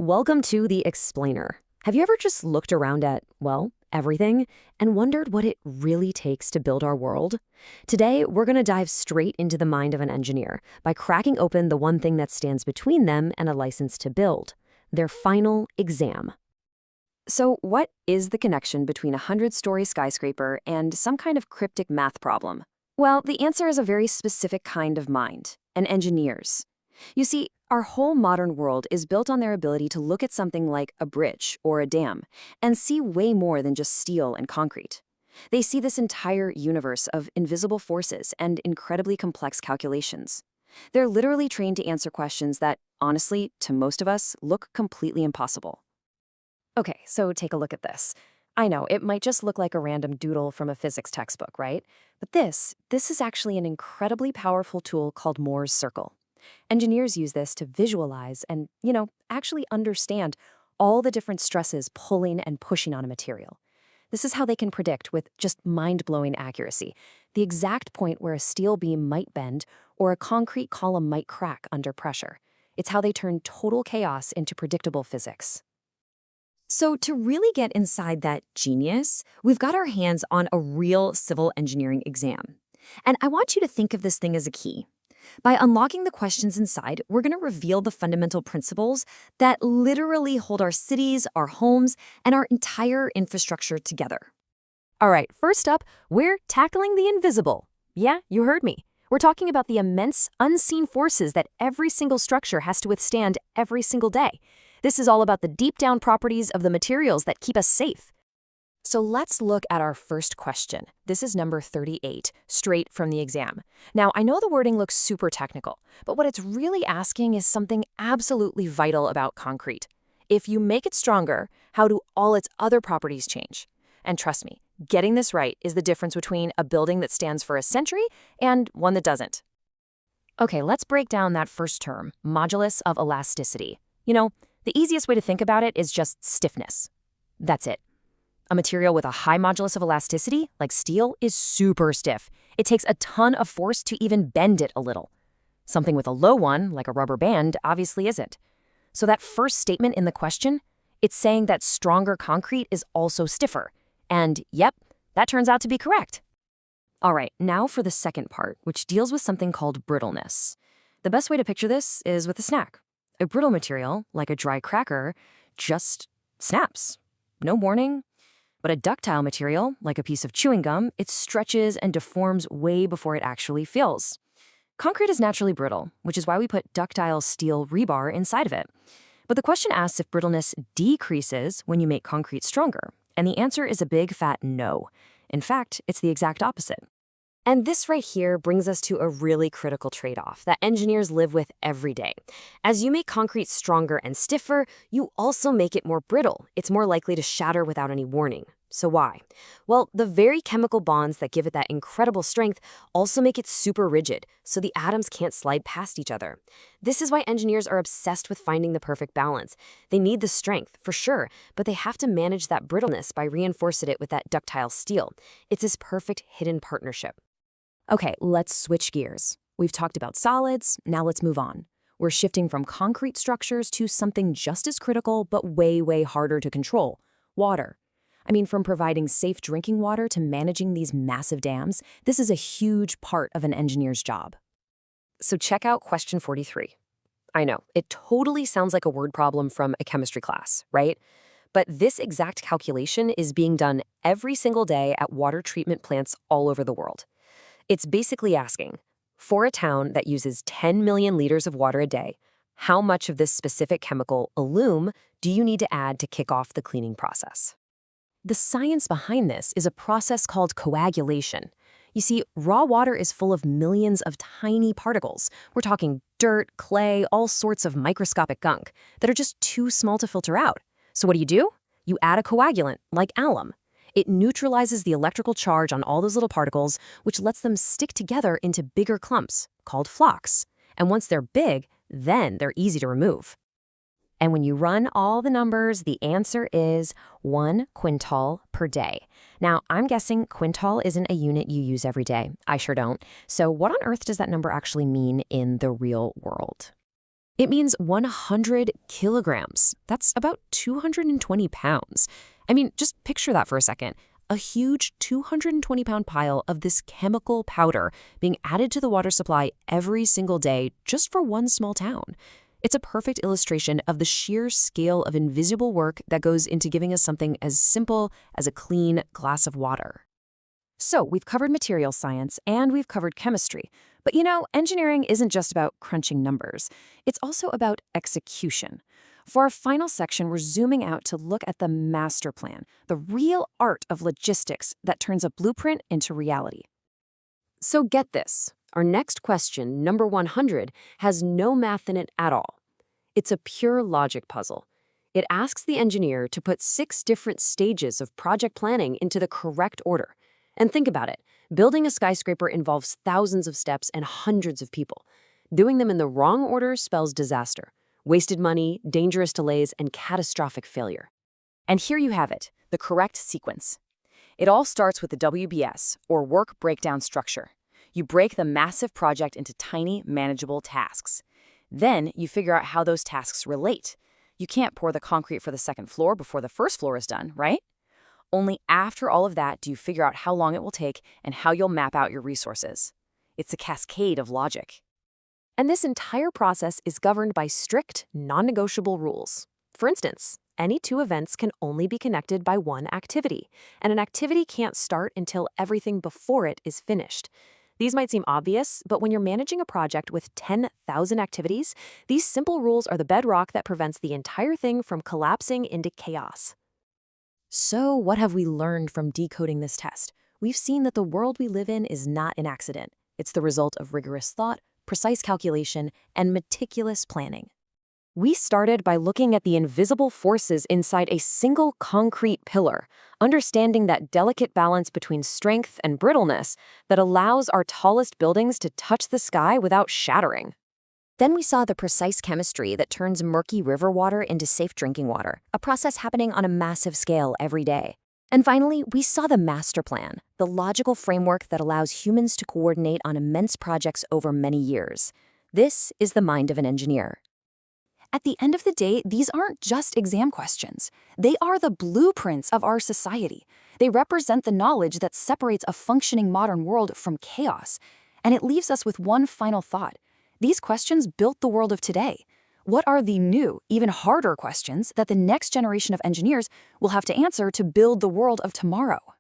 Welcome to The Explainer. Have you ever just looked around at, well, everything and wondered what it really takes to build our world? Today, we're going to dive straight into the mind of an engineer by cracking open the one thing that stands between them and a license to build, their final exam. So, what is the connection between a 100-story skyscraper and some kind of cryptic math problem? Well, the answer is a very specific kind of mind, an engineer's. You see, our whole modern world is built on their ability to look at something like a bridge or a dam and see way more than just steel and concrete. They see this entire universe of invisible forces and incredibly complex calculations. They're literally trained to answer questions that, honestly, to most of us, look completely impossible. Okay, so take a look at this. I know, it might just look like a random doodle from a physics textbook, right? But this is actually an incredibly powerful tool called Moore's circle. Engineers use this to visualize and, actually understand all the different stresses pulling and pushing on a material. This is how they can predict with just mind-blowing accuracy the exact point where a steel beam might bend or a concrete column might crack under pressure. It's how they turn total chaos into predictable physics. So to really get inside that genius, we've got our hands on a real civil engineering exam. And I want you to think of this thing as a key. By unlocking the questions inside, we're going to reveal the fundamental principles that literally hold our cities, our homes, and our entire infrastructure together. All right, first up, we're tackling the invisible. Yeah, you heard me. We're talking about the immense, unseen forces that every single structure has to withstand every single day. This is all about the deep-down properties of the materials that keep us safe. So let's look at our first question. This is number 38, straight from the exam. Now, I know the wording looks super technical, but what it's really asking is something absolutely vital about concrete. If you make it stronger, how do all its other properties change? And trust me, getting this right is the difference between a building that stands for a century and one that doesn't. Okay, let's break down that first term, modulus of elasticity. The easiest way to think about it is just stiffness. That's it. A material with a high modulus of elasticity, like steel, is super stiff. It takes a ton of force to even bend it a little. Something with a low one, like a rubber band, obviously isn't. So that first statement in the question, it's saying that stronger concrete is also stiffer. And yep, that turns out to be correct. All right, now for the second part, which deals with something called brittleness. The best way to picture this is with a snack. A brittle material, like a dry cracker, just snaps. No warning. But a ductile material, like a piece of chewing gum, it stretches and deforms way before it actually feels. Concrete is naturally brittle, which is why we put ductile steel rebar inside of it. But the question asks if brittleness decreases when you make concrete stronger, and the answer is a big fat no. In fact, it's the exact opposite. And this right here brings us to a really critical trade-off that engineers live with every day. As you make concrete stronger and stiffer, you also make it more brittle. It's more likely to shatter without any warning. So why? Well, the very chemical bonds that give it that incredible strength also make it super rigid, so the atoms can't slide past each other. This is why engineers are obsessed with finding the perfect balance. They need the strength, for sure, but they have to manage that brittleness by reinforcing it with that ductile steel. It's this perfect hidden partnership. Okay, let's switch gears. We've talked about solids, now let's move on. We're shifting from concrete structures to something just as critical but way, way harder to control, water. From providing safe drinking water to managing these massive dams, this is a huge part of an engineer's job. So check out question 43. I know, it totally sounds like a word problem from a chemistry class, right? But this exact calculation is being done every single day at water treatment plants all over the world. It's basically asking, for a town that uses 10 million liters of water a day, how much of this specific chemical, alum, do you need to add to kick off the cleaning process? The science behind this is a process called coagulation. You see, raw water is full of millions of tiny particles. We're talking dirt, clay, all sorts of microscopic gunk that are just too small to filter out. So what do? You add a coagulant, like alum. It neutralizes the electrical charge on all those little particles, which lets them stick together into bigger clumps, called flocks. And once they're big, then they're easy to remove. And when you run all the numbers, the answer is 1 quintal per day. Now, I'm guessing quintal isn't a unit you use every day. I sure don't. So what on earth does that number actually mean in the real world? It means 100 kilograms. That's about 220 pounds. I mean, just picture that for a second. A huge 220-pound pile of this chemical powder being added to the water supply every single day just for one small town. It's a perfect illustration of the sheer scale of invisible work that goes into giving us something as simple as a clean glass of water. So we've covered material science and we've covered chemistry. But engineering isn't just about crunching numbers. It's also about execution. For our final section, we're zooming out to look at the master plan, the real art of logistics that turns a blueprint into reality. So get this. Our next question, number 100, has no math in it at all. It's a pure logic puzzle. It asks the engineer to put 6 different stages of project planning into the correct order. And think about it. Building a skyscraper involves thousands of steps and hundreds of people. Doing them in the wrong order spells disaster, wasted money, dangerous delays, and catastrophic failure. And here you have it, the correct sequence. It all starts with the WBS, or work breakdown structure. You break the massive project into tiny, manageable tasks. Then you figure out how those tasks relate. You can't pour the concrete for the second floor before the first floor is done, right? Only after all of that do you figure out how long it will take and how you'll map out your resources. It's a cascade of logic. And this entire process is governed by strict, non-negotiable rules. For instance, any 2 events can only be connected by one activity, and an activity can't start until everything before it is finished. These might seem obvious, but when you're managing a project with 10,000 activities, these simple rules are the bedrock that prevents the entire thing from collapsing into chaos. So what have we learned from decoding this test? We've seen that the world we live in is not an accident. It's the result of rigorous thought, precise calculation, and meticulous planning. We started by looking at the invisible forces inside a single concrete pillar, understanding that delicate balance between strength and brittleness that allows our tallest buildings to touch the sky without shattering. Then we saw the precise chemistry that turns murky river water into safe drinking water, a process happening on a massive scale every day. And finally, we saw the master plan, the logical framework that allows humans to coordinate on immense projects over many years. This is the mind of an engineer. At the end of the day, these aren't just exam questions. They are the blueprints of our society. They represent the knowledge that separates a functioning modern world from chaos. And it leaves us with one final thought. These questions built the world of today. What are the new, even harder questions that the next generation of engineers will have to answer to build the world of tomorrow?